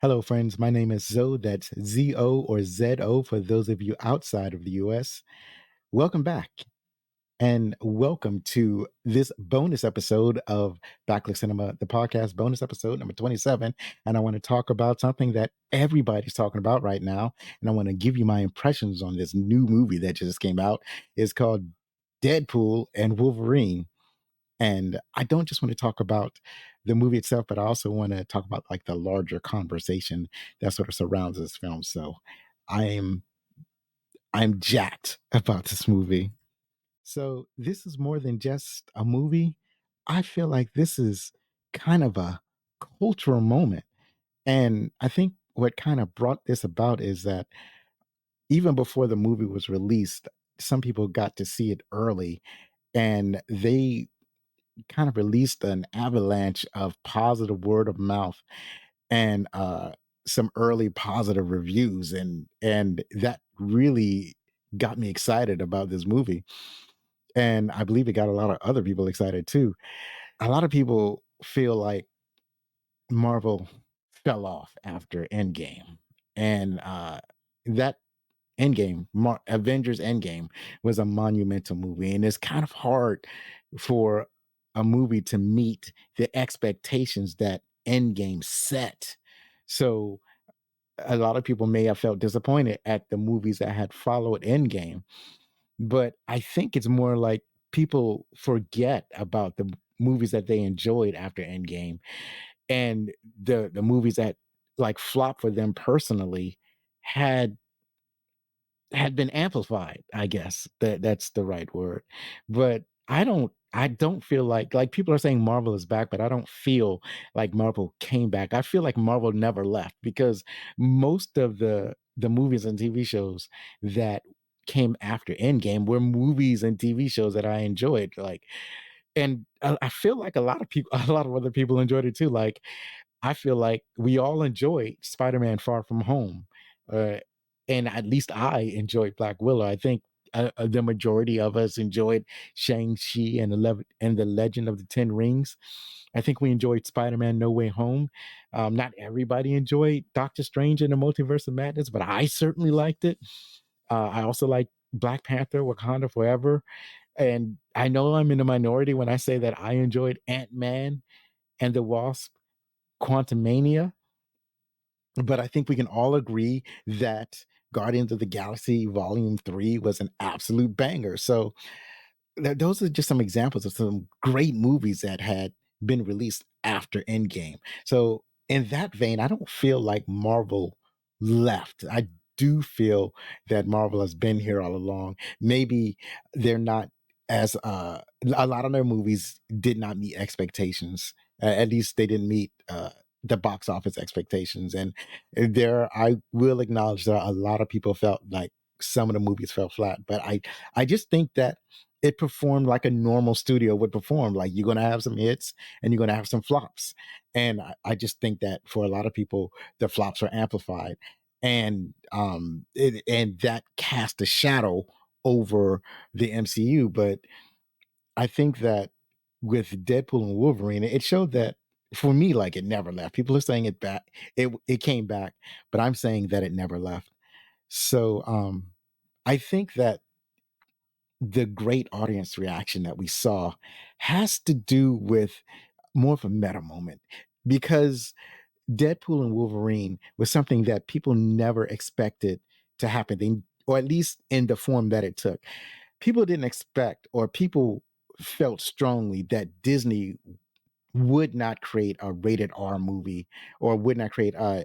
Hello, friends. My name is Zo. That's Z-O or Z-O for those of you outside of the US. Welcome back and welcome to this bonus episode of Backlist Cinema, the podcast bonus episode number 27. And I want to talk about something that everybody's talking about right now. And I want to give you my impressions on this new movie that just came out. It's called Deadpool and Wolverine. And I don't just want to talk about the movie itself, but I also want to talk about like the larger conversation that sort of surrounds this film. So I'm I'm jacked about this movie. So this is more than just a movie. I feel like this is kind of a cultural moment. And I think what kind of brought this about is that even before the movie was released, some people got to see it early and they kind of released an avalanche of positive word of mouth and some early positive reviews, and that really got me excited about this movie. And I believe it got a lot of other people excited too. A lot of people feel like Marvel fell off after Endgame, and that Avengers Endgame was a monumental movie, and it's kind of hard for a movie to meet the expectations that Endgame set. So a lot of people may have felt disappointed at the movies that had followed Endgame, but I think it's more like people forget about the movies that they enjoyed after Endgame, and the movies that like flopped for them personally had been amplified, I guess. That's the right word. But I don't feel like people are saying Marvel is back, but I don't feel like Marvel came back. I feel like Marvel never left because most of the movies and TV shows that came after Endgame were movies and TV shows that I enjoyed. And I feel like a lot of people, a lot of other people enjoyed it too. Like I feel like we all enjoyed Spider-Man: Far From Home, uh, and at least I enjoyed Black Willow. I think the majority of us enjoyed Shang-Chi and the Legend of the Ten Rings. I think we enjoyed Spider-Man: No Way Home. Not everybody enjoyed Doctor Strange and the Multiverse of Madness, but I certainly liked it. I also like Black Panther: Wakanda Forever, and I know I'm in the minority when I say that I enjoyed Ant-Man and the Wasp: Quantumania, but I think we can all agree that Guardians of the Galaxy Volume 3 was an absolute banger. So those are just some examples of some great movies that had been released after Endgame. So in that vein, I don't feel like Marvel left. I do feel that Marvel has been here all along. Maybe they're not as a lot of their movies did not meet expectations. At least they didn't meet the box office expectations. And there, I will acknowledge that a lot of people felt like some of the movies fell flat. But I just think that it performed like a normal studio would perform. Like you're going to have some hits and you're going to have some flops. And I just think that for a lot of people, the flops are amplified. And that cast a shadow over the MCU. But I think that with Deadpool and Wolverine, it showed that for me, like it never left. People are saying it back, it came back, but I'm saying that it never left. So I think that the great audience reaction that we saw has to do with more of a meta moment because Deadpool and Wolverine was something that people never expected to happen, or at least in the form that it took. People didn't expect, or people felt strongly that Disney would not create a rated R movie or would not create a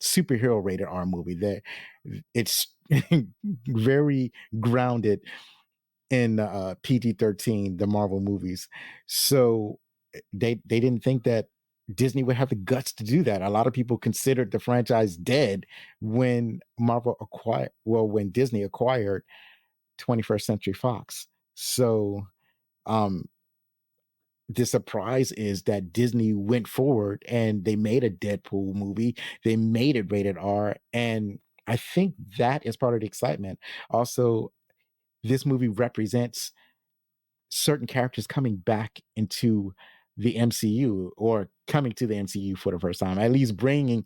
superhero rated R movie. That it's very grounded in PG-13, the Marvel movies. So they didn't think that Disney would have the guts to do that. A lot of people considered the franchise dead when when Disney acquired 21st Century Fox. So um the surprise is that Disney went forward and they made a Deadpool movie. They made it rated R, and I think that is part of the excitement. Also, this movie represents certain characters coming back into the MCU, or coming to the MCU for the first time, at least bringing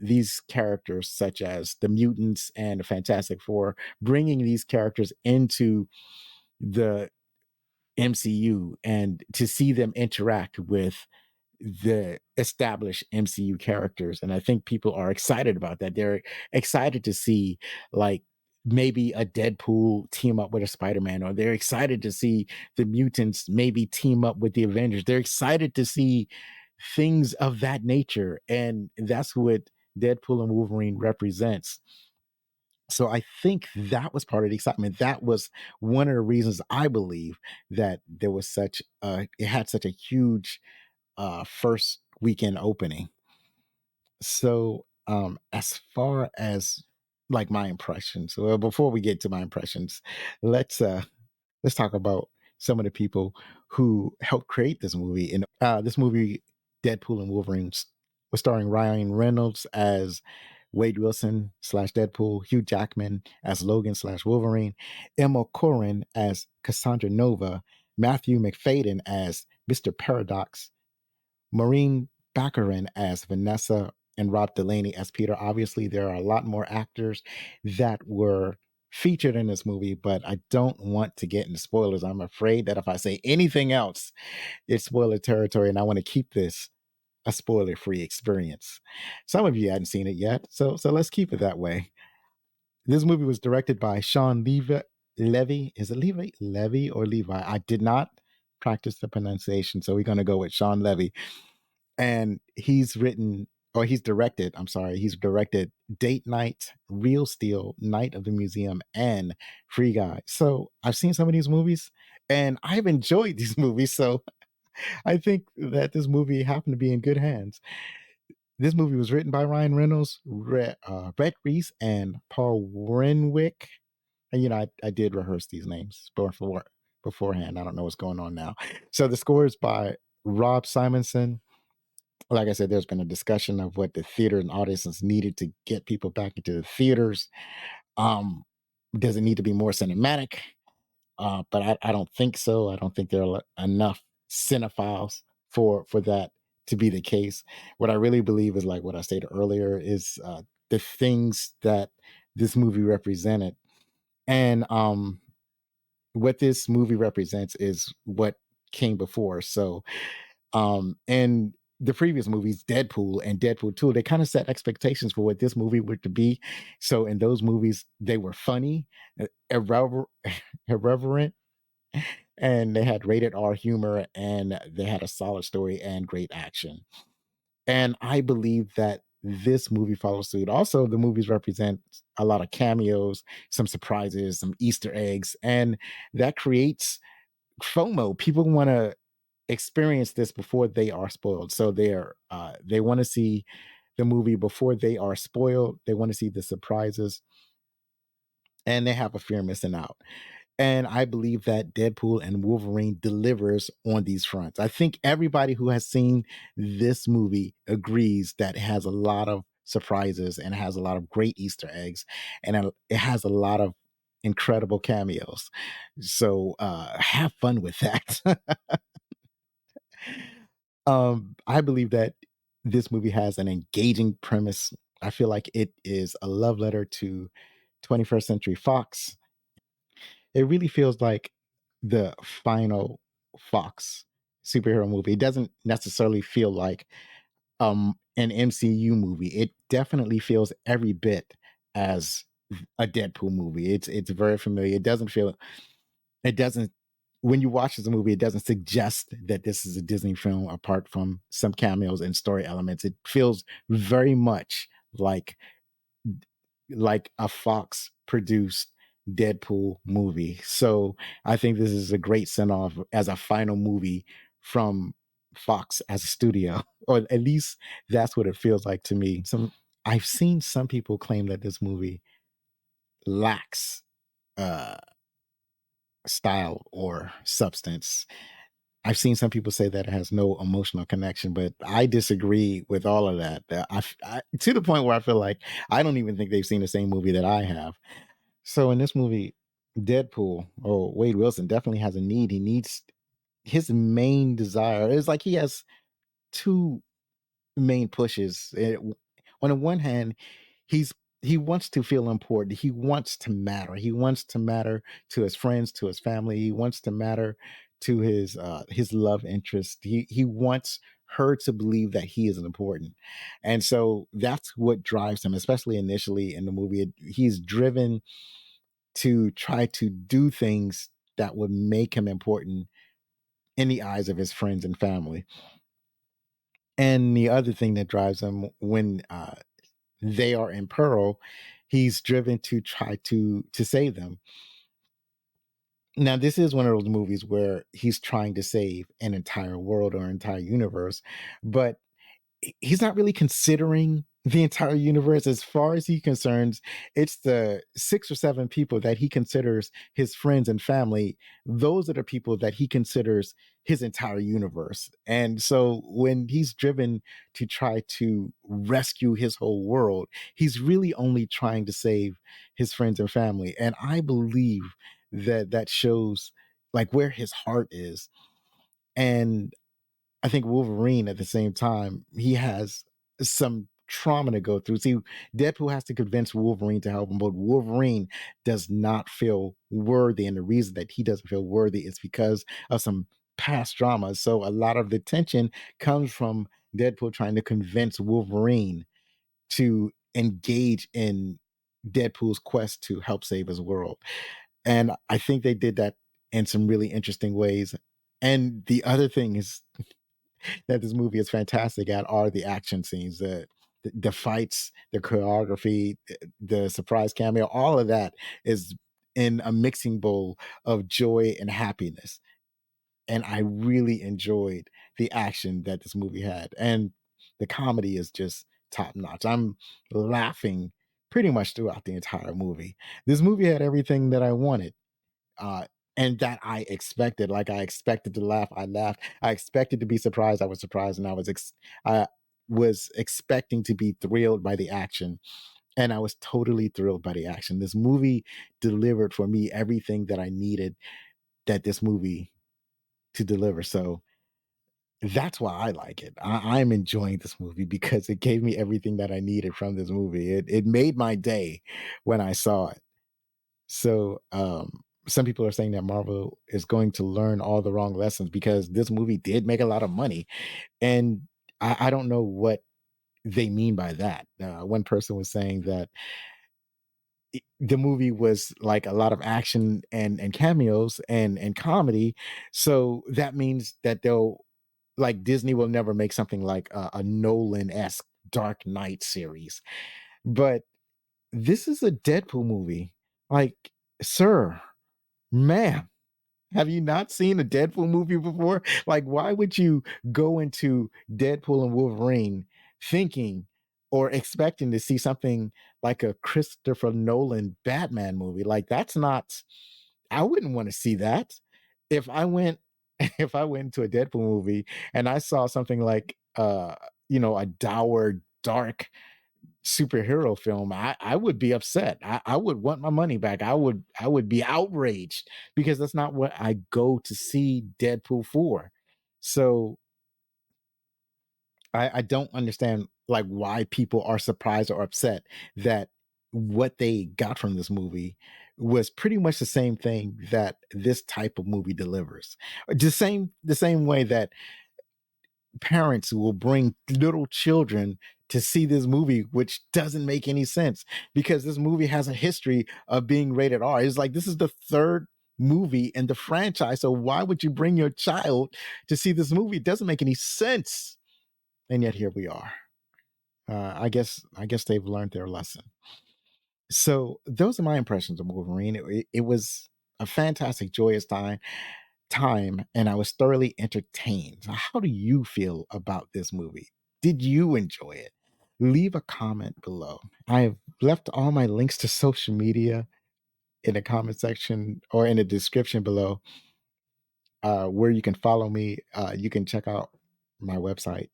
these characters such as the mutants and the Fantastic Four, bringing these characters into the MCU and to see them interact with the established MCU characters. And I think people are excited about that. They're excited to see, like, maybe a Deadpool team up with a Spider-Man, or they're excited to see the mutants maybe team up with the Avengers. They're excited to see things of that nature. And that's what Deadpool and Wolverine represents. So I think that was part of the excitement. That was one of the reasons I believe that there was it had such a huge first weekend opening. So as far as like my impressions, well, before we get to my impressions, let's talk about some of the people who helped create this movie. And this movie, Deadpool and Wolverine, was starring Ryan Reynolds as Wade Wilson slash Deadpool, Hugh Jackman as Logan slash Wolverine, Emma Corrin as Cassandra Nova, Matthew McFadden as Mr. Paradox, Maureen Baccarin as Vanessa, and Rob Delaney as Peter. Obviously, there are a lot more actors that were featured in this movie, but I don't want to get into spoilers. I'm afraid that if I say anything else, it's spoiler territory, and I want to keep this a spoiler-free experience. Some of you hadn't seen it yet, so let's keep it that way. This movie was directed by Sean Levy. Is it Levy or Levi? I did not practice the pronunciation, so we're going to go with Sean Levy. And he's directed, he's directed Date Night, Real Steel, Night of the Museum, and Free Guy. So I've seen some of these movies and I've enjoyed these movies. So I think that this movie happened to be in good hands. This movie was written by Ryan Reynolds, Brett Reese, and Paul Renwick. And, I did rehearse these names beforehand. I don't know what's going on now. So the score is by Rob Simonson. Like I said, there's been a discussion of what the theater and audiences needed to get people back into the theaters. Um, does it need to be more cinematic? But I don't think so. I don't think there are enough cinephiles for that to be the case. What I really believe is, like what I stated earlier, is the things that this movie represented. And what this movie represents is what came before. So and the previous movies, Deadpool and Deadpool 2, they kind of set expectations for what this movie were to be. So in those movies, they were funny, irreverent, and they had rated R humor, and they had a solid story and great action. And I believe that this movie follows suit. Also, the movies represent a lot of cameos, some surprises, some Easter eggs, and that creates FOMO. People want to experience this before they are spoiled. So they want to see the movie before they are spoiled. They want to see the surprises, and they have a fear of missing out. And I believe that Deadpool and Wolverine delivers on these fronts. I think everybody who has seen this movie agrees that it has a lot of surprises and has a lot of great Easter eggs, and it has a lot of incredible cameos. So have fun with that. I believe that this movie has an engaging premise. I feel like it is a love letter to 21st Century Fox. It really feels like the final Fox superhero movie. It doesn't necessarily feel like an MCU movie. It definitely feels every bit as a Deadpool movie. It's very familiar. It doesn't when you watch this movie, it doesn't suggest that this is a Disney film apart from some cameos and story elements. It feels very much like a Fox produced Deadpool movie. So I think this is a great send off as a final movie from Fox as a studio, or at least that's what it feels like to me. I've seen some people claim that this movie lacks uh, style or substance. I've seen some people say that it has no emotional connection, but I disagree with all of that. To the point where I feel like I don't even think they've seen the same movie that I have. So in this movie, Deadpool, or Wade Wilson, definitely has a need. his main desire is like he has two main pushes. On the one hand, he's he wants to feel important. He wants to matter. He wants to matter to his friends, to his family. He wants to matter to his love interest. He wants her to believe that he is important, and so that's what drives him. Especially initially in the movie, he's driven to try to do things that would make him important in the eyes of his friends and family. And the other thing that drives him when they are in peril, he's driven to try to save them. Now, this is one of those movies where he's trying to save an entire world or entire universe, but he's not really considering the entire universe. As far as he concerns, it's the 6 or 7 people that he considers his friends and family. Those are the people that he considers his entire universe. And so when he's driven to try to rescue his whole world, he's really only trying to save his friends and family. And I believe that that shows like where his heart is. And I think Wolverine at the same time, he has some trauma to go through. See, Deadpool has to convince Wolverine to help him, but Wolverine does not feel worthy. And the reason that he doesn't feel worthy is because of some past drama. So a lot of the tension comes from Deadpool trying to convince Wolverine to engage in Deadpool's quest to help save his world. And I think they did that in some really interesting ways. And the other thing is that this movie is fantastic at are the action scenes, the fights, the choreography, the surprise cameo. All of that is in a mixing bowl of joy and happiness. And I really enjoyed the action that this movie had, and the comedy is just top notch. I'm laughing pretty much throughout the entire movie. This movie had everything that I wanted, uh, and that I expected. Like I expected to laugh, I laughed. I expected to be surprised, I was surprised, and I was expecting to be thrilled by the action, and I was totally thrilled by the action. This movie delivered for me everything that I needed that this movie to deliver. So that's why I like it. I'm enjoying this movie because it gave me everything that I needed from this movie. It made my day when I saw it. So some people are saying that Marvel is going to learn all the wrong lessons because this movie did make a lot of money. And I don't know what they mean by that. One person was saying that the movie was like a lot of action and cameos and comedy. So that means that they'll like Disney will never make something like a Nolan-esque Dark Knight series. But this is a Deadpool movie. Like, sir, ma'am, have you not seen a Deadpool movie before? Like, why would you go into Deadpool and Wolverine thinking or expecting to see something like a Christopher Nolan Batman movie? Like, that's not, I wouldn't want to see that. If I went, if I went to a Deadpool movie and I saw something like, a dour, dark superhero film, I would be upset. I would want my money back. I would be outraged because that's not what I go to see Deadpool for. So I don't understand like why people are surprised or upset that what they got from this movie was pretty much the same thing that this type of movie delivers. The same way that parents will bring little children to see this movie, which doesn't make any sense because this movie has a history of being rated R. It's like this is the third movie in the franchise. So why would you bring your child to see this movie? It doesn't make any sense. And yet here we are. I guess they've learned their lesson. So those are my impressions of Wolverine. It was a fantastic, joyous time, and I was thoroughly entertained. So how do you feel about this movie? Did you enjoy it? Leave a comment below. I have left all my links to social media in the comment section or in the description below, where you can follow me. You can check out my website,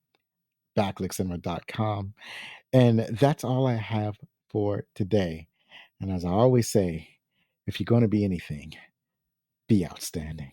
backlickcinema.com. And that's all I have for today. And as I always say, if you're going to be anything, be outstanding.